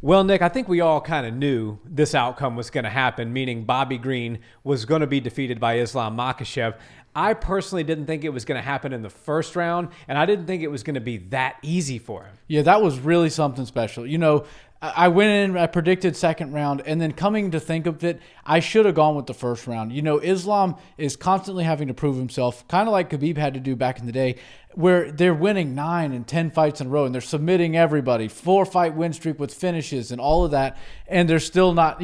Well, Nick, I think we all kind of knew this outcome was going to happen, meaning Bobby Green was going to be defeated by Islam Makhachev. I personally didn't think it was going to happen in the first round, and I didn't think it was going to be that easy for him. Yeah, that was really something special. I went in, I predicted second round, and then coming to think of it, I should have gone with the first round. Islam is constantly having to prove himself, kind of like Khabib had to do back in the day, where they're winning 9 and 10 fights in a row, and they're submitting everybody, 4-fight win streak with finishes and all of that, and they're still not,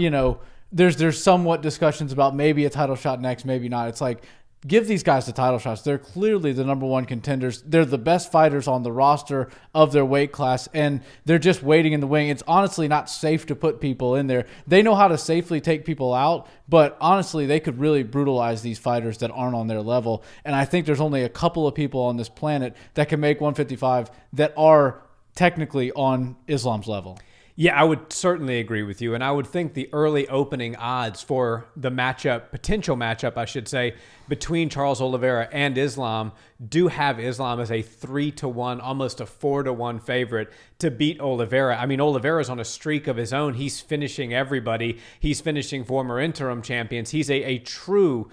there's somewhat discussions about maybe a title shot next, maybe not. It's like, give these guys the title shots. They're clearly the number one contenders. They're the best fighters on the roster of their weight class, and they're just waiting in the wing. It's honestly not safe to put people in there. They know how to safely take people out, but honestly, they could really brutalize these fighters that aren't on their level. And I think there's only a couple of people on this planet that can make 155 that are technically on Islam's level. Yeah, I would certainly agree with you. And I would think the early opening odds for the potential matchup, I should say, between Charles Olivera and Islam do have Islam as a 3-1, almost a 4-1 favorite to beat Olivera. I mean, Olivera's on a streak of his own. He's finishing everybody. He's finishing former interim champions. He's a true,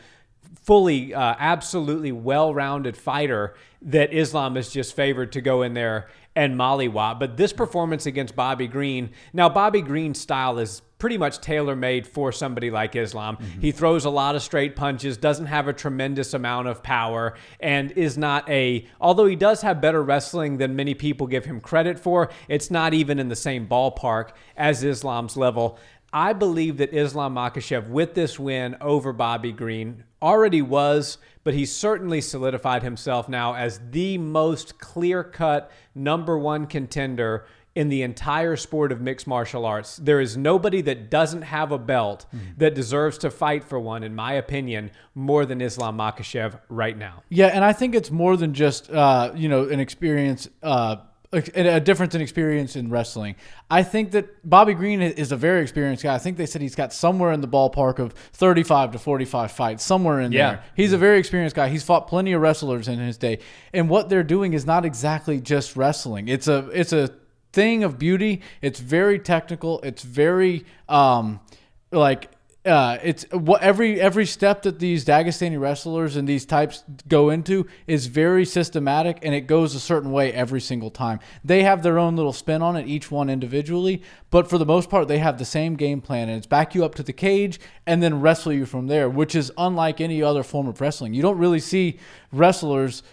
fully, absolutely well-rounded fighter that Islam is just favored to go in there and mollywop. But this performance against Bobby Green, now Bobby Green's style is pretty much tailor-made for somebody like Islam. He throws a lot of straight punches, doesn't have a tremendous amount of power, and is not although he does have better wrestling than many people give him credit for, it's not even in the same ballpark as Islam's level. I believe that Islam Makhachev, with this win over Bobby Green, already was, but he's certainly solidified himself now as the most clear-cut number one contender in the entire sport of mixed martial arts. There is nobody that doesn't have a belt that deserves to fight for one, in my opinion, more than Islam Makhachev right now. Yeah, and I think it's more than just an experience, a difference in experience in wrestling. I think that Bobby Green is a very experienced guy. I think they said he's got somewhere in the ballpark of 35 to 45 fights, somewhere in there. He's a very experienced guy. He's fought plenty of wrestlers in his day. And what they're doing is not exactly just wrestling. It's a thing of beauty. It's very technical. It's very it's what every step that these Dagestani wrestlers and these types go into is very systematic, and it goes a certain way every single time. They have their own little spin on it, each one individually, but for the most part, they have the same game plan, and it's back you up to the cage and then wrestle you from there, which is unlike any other form of wrestling. You don't really see wrestlers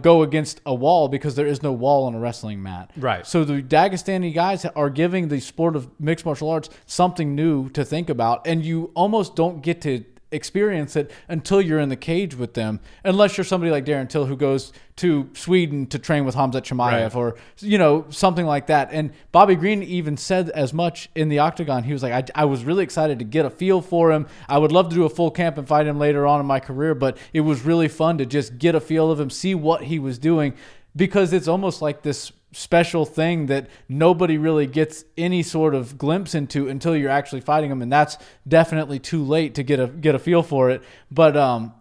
go against a wall because there is no wall on a wrestling mat. Right. So the Dagestani guys are giving the sport of mixed martial arts something new to think about, and you almost don't get to experience it until you're in the cage with them, unless you're somebody like Darren Till who goes to Sweden to train with Khamzat Chimaev, or something like that. And Bobby Green even said as much in the octagon. He was like, I was really excited to get a feel for him. I would love to do a full camp and fight him later on in my career, but it was really fun to just get a feel of him, see what he was doing, because it's almost like this special thing that nobody really gets any sort of glimpse into until you're actually fighting them, and that's definitely too late to get a feel for it. But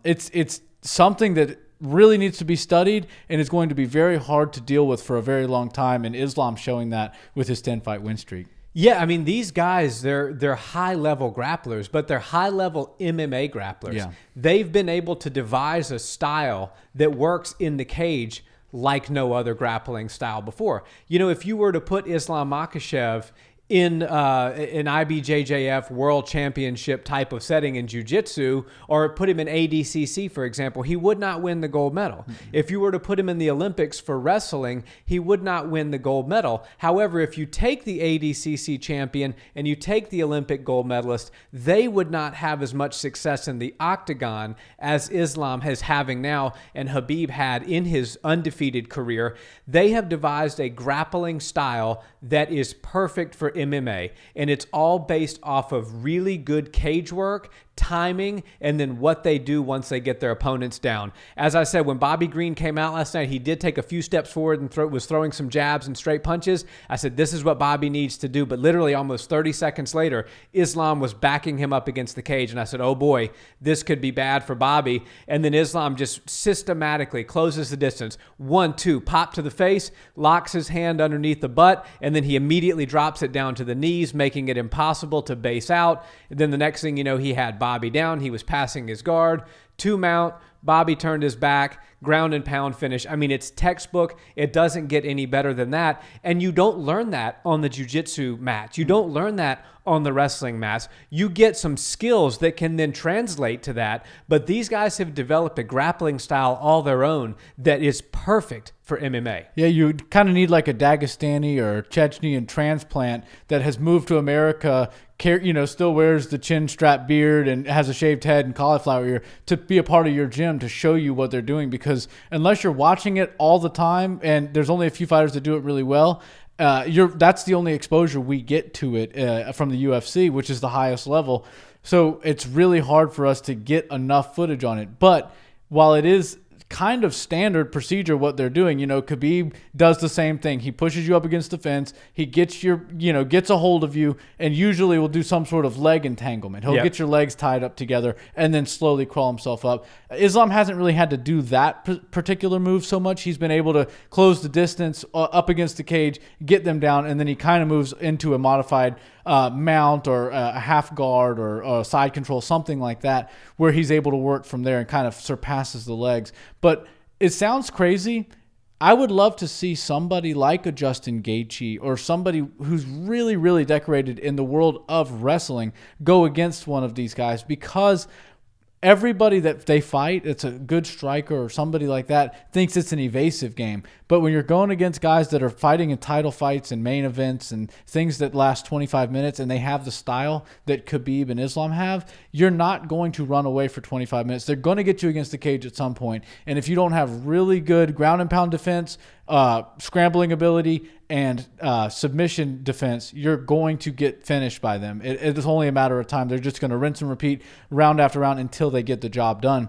it's something that really needs to be studied, and it's going to be very hard to deal with for a very long time, and Islam showing that with his 10-fight win streak. Yeah, I mean, these guys, they're high-level grapplers, but they're high-level MMA grapplers. Yeah. They've been able to devise a style that works in the cage like no other grappling style before. If you were to put Islam Makhachev in an IBJJF world championship type of setting in jiu-jitsu, or put him in ADCC, for example, he would not win the gold medal. If you were to put him in the Olympics for wrestling, he would not win the gold medal. However, if you take the ADCC champion and you take the Olympic gold medalist, they would not have as much success in the octagon as Islam is having now and Khabib had in his undefeated career. They have devised a grappling style that is perfect for MMA, and it's all based off of really good cage work, timing, and then what they do once they get their opponents down. As I said, when Bobby Green came out last night, he did take a few steps forward and was throwing some jabs and straight punches. I said, this is what Bobby needs to do. But literally almost 30 seconds later, Islam was backing him up against the cage. And I said, oh boy, this could be bad for Bobby. And then Islam just systematically closes the distance. 1, 2, pop to the face, locks his hand underneath the butt, and then he immediately drops it down to the knees, making it impossible to base out. And then the next thing you know, he had Bobby down. He was passing his guard, 2 mount. Bobby turned his back, ground and pound finish. I mean, it's textbook. It doesn't get any better than that. And you don't learn that on the jiu-jitsu mat. You don't learn that on the wrestling mats. You get some skills that can then translate to that. But these guys have developed a grappling style all their own that is perfect for MMA. Yeah, you kind of need like a Dagestani or Chechnyan transplant that has moved to America, still wears the chin strap beard and has a shaved head and cauliflower ear to be a part of your gym to show you what they're doing. Because unless you're watching it all the time, and there's only a few fighters that do it really well, that's the only exposure we get to it from the UFC, which is the highest level. So it's really hard for us to get enough footage on it. But while it is kind of standard procedure what they're doing, Khabib does the same thing. He pushes you up against the fence. He gets gets a hold of you, and usually will do some sort of leg entanglement. He'll get your legs tied up together and then slowly crawl himself up. Islam hasn't really had to do that particular move so much. He's been able to close the distance up against the cage, get them down, and then he kind of moves into a modified mount or a half guard or a side control, something like that, where he's able to work from there and kind of surpasses the legs. But it sounds crazy. I would love to see somebody like a Justin Gaethje or somebody who's really, really decorated in the world of wrestling go against one of these guys, because everybody that they fight, it's a good striker or somebody like that, thinks it's an evasive game. But when you're going against guys that are fighting in title fights and main events and things that last 25 minutes, and they have the style that Khabib and Islam have, you're not going to run away for 25 minutes. They're going to get you against the cage at some point. And if you don't have really good ground and pound defense, scrambling ability, and submission defense, you're going to get finished by them. It is only a matter of time. They're just going to rinse and repeat round after round until they get the job done.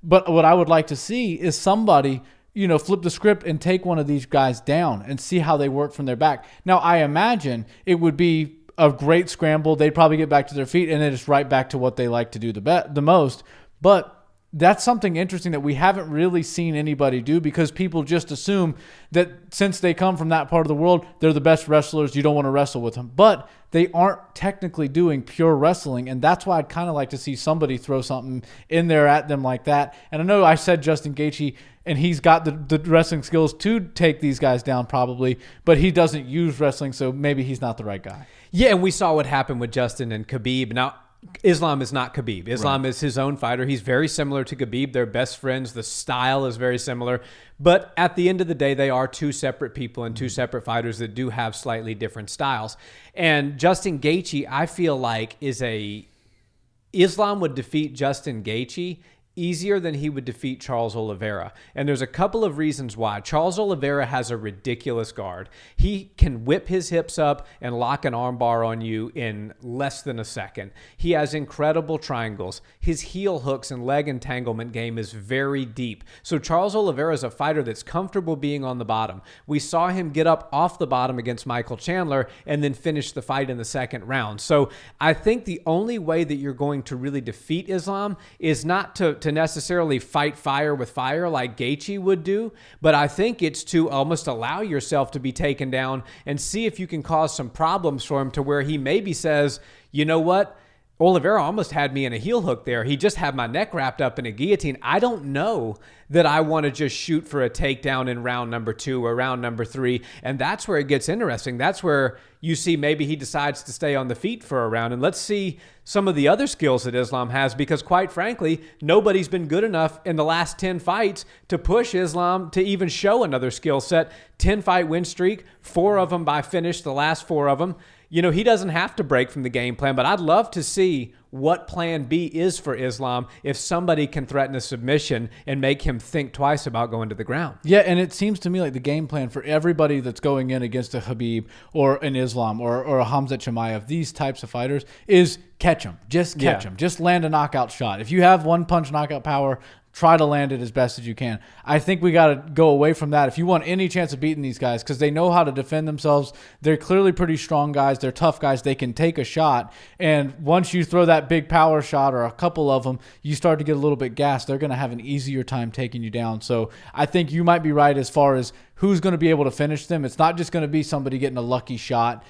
But what I would like to see is somebody, flip the script and take one of these guys down and see how they work from their back. Now, I imagine it would be a great scramble. They'd probably get back to their feet and then it's right back to what they like to do the most. But that's something interesting that we haven't really seen anybody do, because people just assume that since they come from that part of the world, they're the best wrestlers. You don't want to wrestle with them. But they aren't technically doing pure wrestling, and that's why I'd kind of like to see somebody throw something in there at them like that. And I know I said Justin Gaethje, and he's got the wrestling skills to take these guys down probably, but he doesn't use wrestling, so maybe he's not the right guy. Yeah, and we saw what happened with Justin and Khabib. Now, Islam is not Khabib. Islam is his own fighter. He's very similar to Khabib. They're best friends. The style is very similar. But at the end of the day, they are two separate people and two separate fighters that do have slightly different styles. And Justin Gaethje, I feel like, Islam would defeat Justin Gaethje easier than he would defeat Charles Olivera. And there's a couple of reasons why. Charles Olivera has a ridiculous guard. He can whip his hips up and lock an armbar on you in less than a second. He has incredible triangles. His heel hooks and leg entanglement game is very deep. So Charles Olivera is a fighter that's comfortable being on the bottom. We saw him get up off the bottom against Michael Chandler and then finish the fight in the second round. So I think the only way that you're going to really defeat Islam is not to necessarily fight fire with fire like Gaethje would do, but I think it's to almost allow yourself to be taken down and see if you can cause some problems for him to where he maybe says, you know what? Olivera almost had me in a heel hook there. He just had my neck wrapped up in a guillotine. I don't know that I want to just shoot for a takedown in round number 2 or round number 3. And that's where it gets interesting. That's where you see maybe he decides to stay on the feet for a round. And let's see some of the other skills that Islam has, because quite frankly, nobody's been good enough in the last 10 fights to push Islam to even show another skill set. 10-fight win streak, 4 of them by finish, the last 4 of them. you know, he doesn't have to break from the game plan, but I'd love to see what plan B is for Islam if somebody can threaten a submission and make him think twice about going to the ground. Yeah, and it seems to me like the game plan for everybody that's going in against a Khabib or an Islam or a Khamzat Chimaev, these types of fighters, is catch them. Just catch them. Just land a knockout shot. If you have one punch knockout power, try to land it as best as you can. I think we got to go away from that if you want any chance of beating these guys, because they know how to defend themselves. They're clearly pretty strong guys. They're tough guys. They can take a shot. And once you throw that big power shot or a couple of them, you start to get a little bit gassed. They're going to have an easier time taking you down. So I think you might be right as far as who's going to be able to finish them. It's not just going to be somebody getting a lucky shot.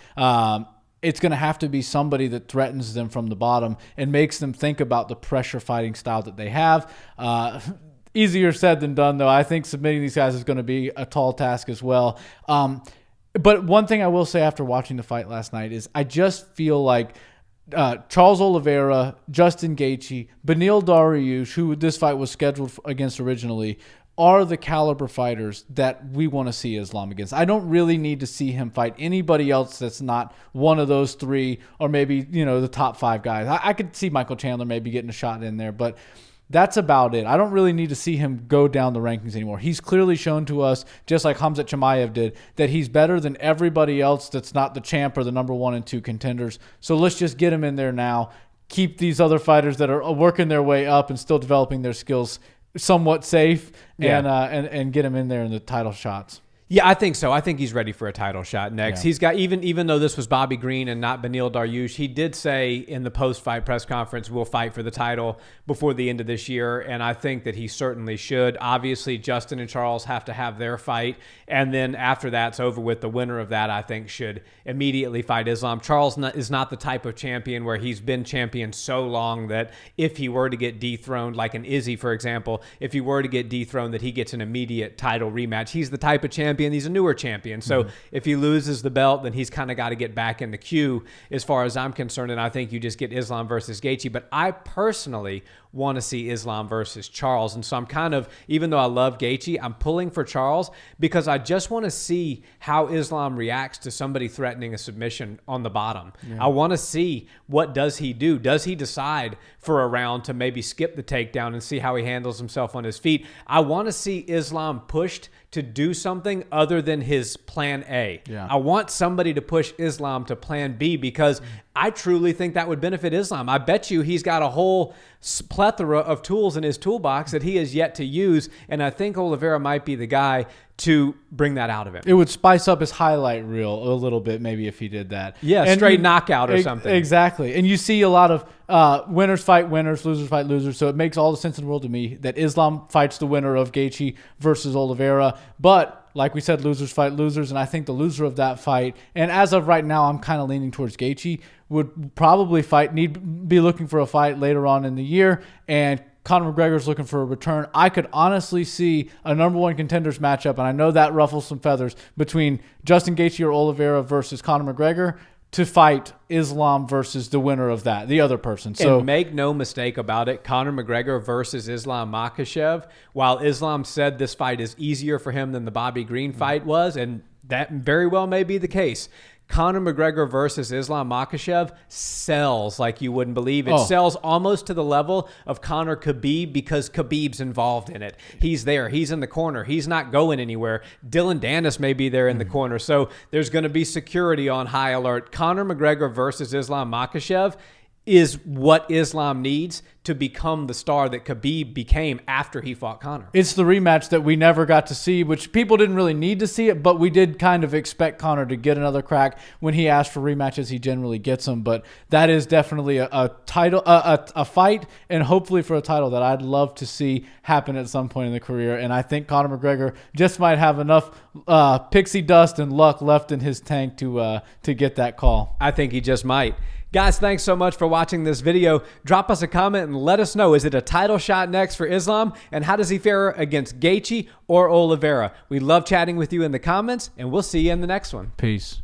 It's going to have to be somebody that threatens them from the bottom and makes them think about the pressure fighting style that they have. Easier said than done, though. I think submitting these guys is going to be a tall task as well. But one thing I will say after watching the fight last night is I just feel like Charles Oliveira, Justin Gaethje, Beneil Dariush, who this fight was scheduled against originally, are the caliber fighters that we want to see Islam against. I don't really need to see him fight anybody else that's not one of those three, or maybe, you know, the top 5 guys. I could see Michael Chandler maybe getting a shot in there, but that's about it. I don't really need to see him go down the rankings anymore. He's clearly shown to us, just like Khamzat Chimaev did, that he's better than everybody else that's not the champ or the number 1 and 2 contenders. So let's just get him in there now. Keep these other fighters that are working their way up and still developing their skills somewhat safe, and get him in there in the title shots. Yeah, I think so. I think he's ready for a title shot next. Yeah. He's got, even though this was Bobby Green and not Beneil Dariush, he did say in the post-fight press conference, we'll fight for the title before the end of this year, and I think that he certainly should. Obviously, Justin and Charles have to have their fight, and then after that's over with, the winner of that, I think, should immediately fight Islam. Charles is not the type of champion where he's been champion so long that if he were to get dethroned, like an Izzy, for example, if he were to get dethroned, that he gets an immediate title rematch. He's the type of champion. He's a newer champion. So if he loses the belt, then he's kind of got to get back in the queue as far as I'm concerned. And I think you just get Islam versus Gaethje. But I personally want to see Islam versus Charles. And so I'm kind of, even though I love Gaethje, I'm pulling for Charles because I just want to see how Islam reacts to somebody threatening a submission on the bottom. Yeah. I want to see, what does he do? Does he decide for a round to maybe skip the takedown and see how he handles himself on his feet? I want to see Islam pushed to do something other than his plan A. Yeah. I want somebody to push Islam to plan B because I truly think that would benefit Islam. I bet you he's got a whole plethora of tools in his toolbox that he has yet to use, and I think Olivera might be the guy to bring that out of him. It would spice up his highlight reel a little bit, maybe, if he did that. Yeah, and straight knockout or something. Exactly. And you see a lot of winners fight winners, losers fight losers, so it makes all the sense in the world to me that Islam fights the winner of Gaethje versus Olivera. But like we said, losers fight losers, and I think the loser of that fight, and as of right now, I'm kind of leaning towards Gaethje, would probably be looking for a fight later on in the year, and Conor McGregor's looking for a return. I could honestly see a number 1 contenders matchup, and I know that ruffles some feathers, between Justin Gaethje or Olivera versus Conor McGregor to fight Islam versus the winner of that, the other person. So, and make no mistake about it, Conor McGregor versus Islam Makhachev, while Islam said this fight is easier for him than the Bobby Green fight was, and that very well may be the case, Conor McGregor versus Islam Makhachev sells like you wouldn't believe. It sells almost to the level of Conor Khabib because Khabib's involved in it. He's there. He's in the corner. He's not going anywhere. Dylan Dennis may be there in the corner. So there's going to be security on high alert. Conor McGregor versus Islam Makhachev is what Islam needs to become the star that Khabib became after he fought Conor. It's the rematch that we never got to see, which people didn't really need to see it, but we did kind of expect Conor to get another crack. When he asked for rematches, he generally gets them, but that is definitely a title, a fight, and hopefully for a title that I'd love to see happen at some point in the career. And I think Conor McGregor just might have enough pixie dust and luck left in his tank to get that call. I think he just might. Guys, thanks so much for watching this video. Drop us a comment and let us know, is it a title shot next for Islam? And how does he fare against Gaethje or Olivera? We love chatting with you in the comments, and we'll see you in the next one. Peace.